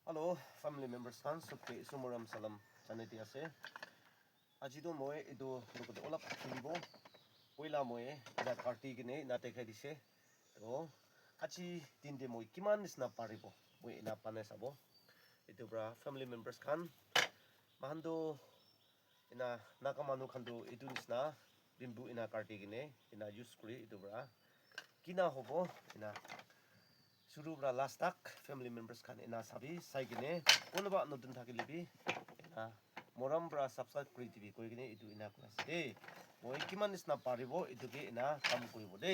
Hello, family members kan sukti sumuram salam chaneti ase. Ajido moi edu lokode olap khilibo. Poila moi ida party kine na dekhai dise. To aji dinde moi kiman nisna paribo. Moi ina pane sabo. Edu bra family members kan mahando ina nakamanu khandu edu nisna bimbu ina party kine ina use kuri edu bra kina hobo ina Suru bra last tak family members kan ina sabi sai gine konoba notun thakilibi ina moram bra subscribe kuri dibi koi gine edu ina class de moi kiman nisna paribo edu ke ina kam kuribo de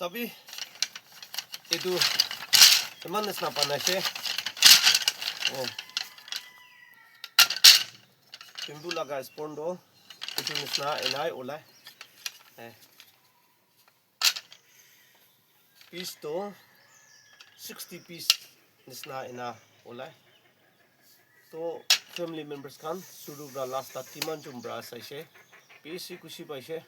sabi itu teman nisna panase oh timbu laga spondo itu nisna enai olai piece to 60 piece nisna ena olai to family members kan suru bra last ta timan jum bra saise piece kusi paise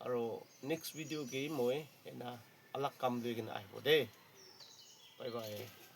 aro next video ge moi ena alak kam doi gena ai bode bye bye